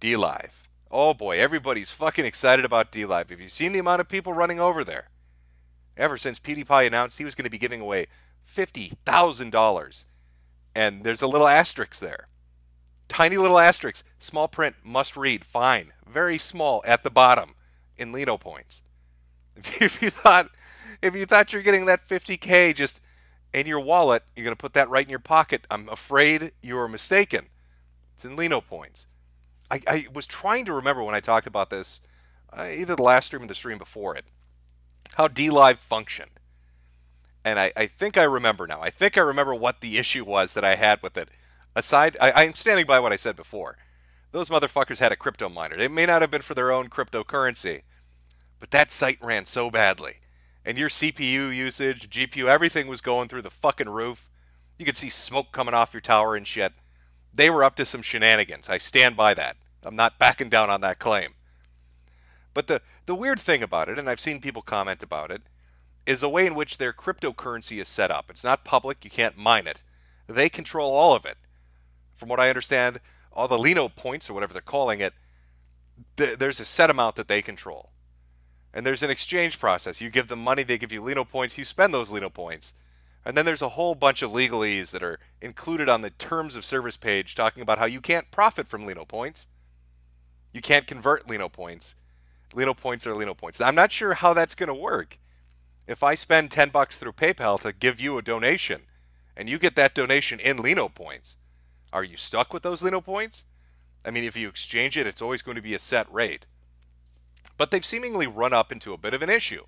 DLive. Oh boy, everybody's fucking excited about DLive. Have you seen the amount of people running over there? Ever since PewDiePie announced he was going to be giving away $50,000. And there's a little asterisk there. Tiny little asterisk. Small print, must read, fine. Very small at the bottom in Lino points. If you thought you're getting that 50K just in your wallet, you're going to put that right in your pocket, I'm afraid you are mistaken. It's in Lino points. I was trying to remember when I talked about this, either the last stream or the stream before it, how DLive functioned. And I think I remember now. I think I remember what the issue was that I had with it. Aside, I'm standing by what I said before. Those motherfuckers had a crypto miner. It may not have been for their own cryptocurrency, but that site ran so badly. And your CPU usage, GPU, everything was going through the fucking roof. You could see smoke coming off your tower and shit. They were up to some shenanigans. I stand by that. I'm not backing down on that claim. But the weird thing about it, and I've seen people comment about it, is the way in which their cryptocurrency is set up. It's not public. You can't mine it. They control all of it. From what I understand, all the Lino points, or whatever they're calling it, there's a set amount that they control. And there's an exchange process. You give them money, they give you Lino points, you spend those Lino points. And then there's a whole bunch of legalese that are included on the terms of service page talking about how you can't profit from Lino points. You can't convert Lino points. Lino points are Lino points. Now, I'm not sure how that's going to work. If I spend $10 through PayPal to give you a donation, and you get that donation in Lino points, are you stuck with those Lino points? I mean, if you exchange it, it's always going to be a set rate. But they've seemingly run up into a bit of an issue.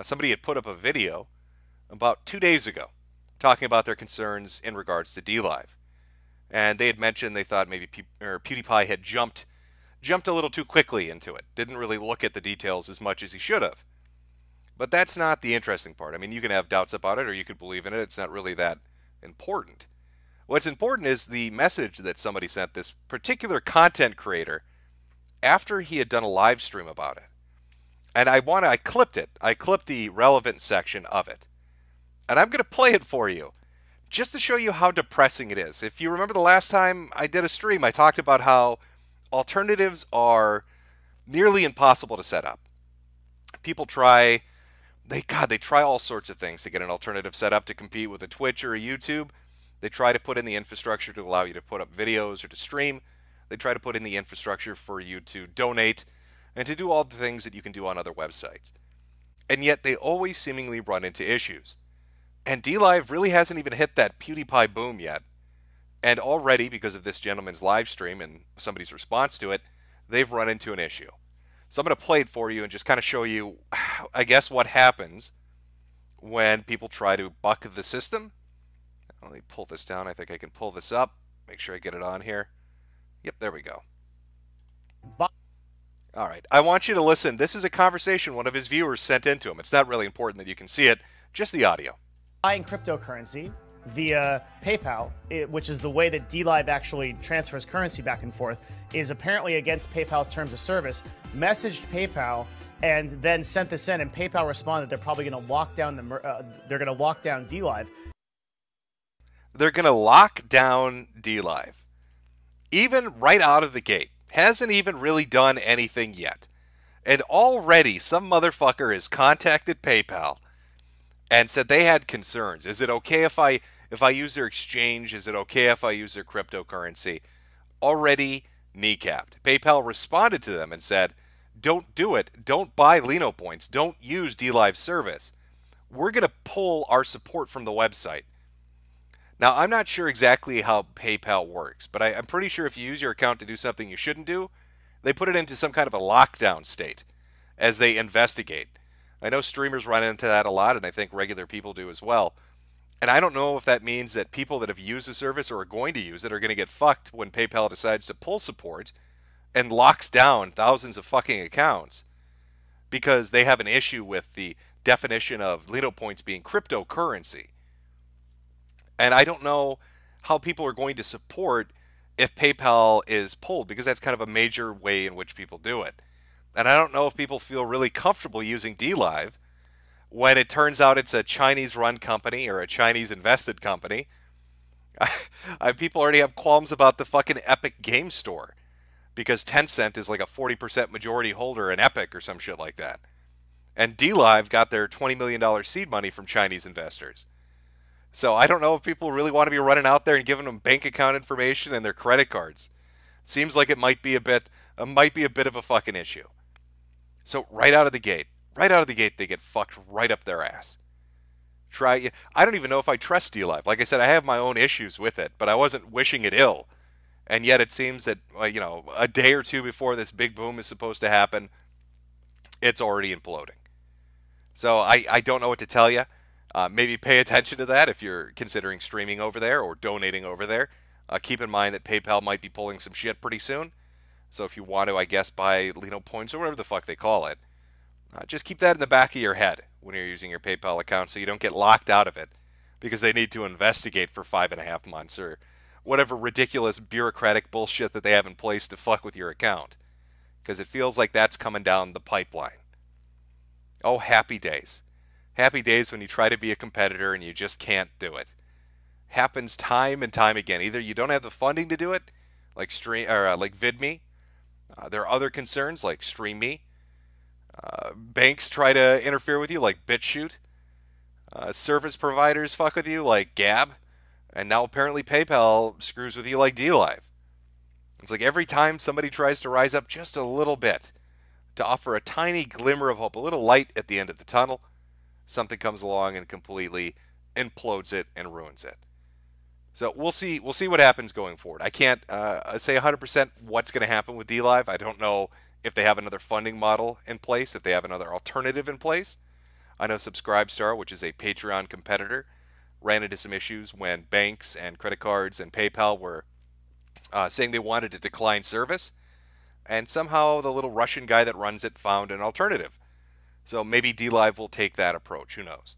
Somebody had put up a video about 2 days ago talking about their concerns in regards to DLive. And they had mentioned they thought maybe PewDiePie had jumped a little too quickly into it. Didn't really look at the details as much as he should have. But that's not the interesting part. I mean, you can have doubts about it or you could believe in it. It's not really that important. What's important is the message that somebody sent this particular content creator after he had done a live stream about it. And I clipped it. I clipped the relevant section of it. And I'm going to play it for you just to show you how depressing it is. If you remember the last time I did a stream, I talked about how alternatives are nearly impossible to set up. People try, they try all sorts of things to get an alternative set up to compete with a Twitch or a YouTube. They try to put in the infrastructure to allow you to put up videos or to stream. They try to put in the infrastructure for you to donate and to do all the things that you can do on other websites. And yet they always seemingly run into issues. And DLive really hasn't even hit that PewDiePie boom yet. And already, because of this gentleman's live stream and somebody's response to it, they've run into an issue. So I'm going to play it for you and just kind of show you, I guess, what happens when people try to buck the system. Let me pull this down. I think I can pull this up. Make sure I get it on here. Yep, there we go. All right. I want you to listen. This is a conversation one of his viewers sent into him. It's not really important that you can see it, just the audio. Buying cryptocurrency via PayPal, which is the way that DLive actually transfers currency back and forth, is apparently against PayPal's terms of service. Messaged PayPal and then sent this in, and PayPal responded they're probably going to lock down they're going to lock down DLive. They're going to lock down DLive. Even right out of the gate. Hasn't even really done anything yet. And already some motherfucker has contacted PayPal and said they had concerns. Is it okay if I use their exchange? Is it okay if I use their cryptocurrency? Already kneecapped. PayPal responded to them and said, don't do it. Don't buy Lino points. Don't use DLive's service. We're going to pull our support from the website. Now, I'm not sure exactly how PayPal works, but I'm pretty sure if you use your account to do something you shouldn't do, they put it into some kind of a lockdown state as they investigate. I know streamers run into that a lot, and I think regular people do as well. And I don't know if that means that people that have used the service or are going to use it are going to get fucked when PayPal decides to pull support and locks down thousands of fucking accounts because they have an issue with the definition of Lino points being cryptocurrency. And I don't know how people are going to support if PayPal is pulled, because that's kind of a major way in which people do it. And I don't know if people feel really comfortable using DLive when it turns out it's a Chinese-run company or a Chinese-invested company. People already have qualms about the fucking Epic Game Store because Tencent is like a 40% majority holder in Epic or some shit like that. And DLive got their $20 million seed money from Chinese investors. So I don't know if people really want to be running out there and giving them bank account information and their credit cards. Seems like it might be a bit of a fucking issue. So right out of the gate, they get fucked right up their ass. I don't even know if I trust DLive. Like I said, I have my own issues with it, but I wasn't wishing it ill. And yet it seems that, a day or two before this big boom is supposed to happen, it's already imploding. So I don't know what to tell you. Maybe pay attention to that if you're considering streaming over there or donating over there. Keep in mind that PayPal might be pulling some shit pretty soon. So if you want to, I guess, buy points or whatever the fuck they call it, just keep that in the back of your head when you're using your PayPal account so you don't get locked out of it because they need to investigate for 5.5 months or whatever ridiculous bureaucratic bullshit that they have in place to fuck with your account. Because it feels like that's coming down the pipeline. Oh, happy days. Happy days when you try to be a competitor and you just can't do it. Happens time and time again. Either you don't have the funding to do it, like VidMe. There are other concerns like StreamMe. Banks try to interfere with you like BitChute. Service providers fuck with you like Gab. And now apparently PayPal screws with you like DLive. It's like every time somebody tries to rise up just a little bit to offer a tiny glimmer of hope, a little light at the end of the tunnel, something comes along and completely implodes it and ruins it. So we'll see what happens going forward. I can't say 100% what's going to happen with DLive. I don't know if they have another funding model in place, if they have another alternative in place. I know Subscribestar, which is a Patreon competitor, ran into some issues when banks and credit cards and PayPal were saying they wanted to decline service. And somehow the little Russian guy that runs it found an alternative. So maybe DLive will take that approach. Who knows?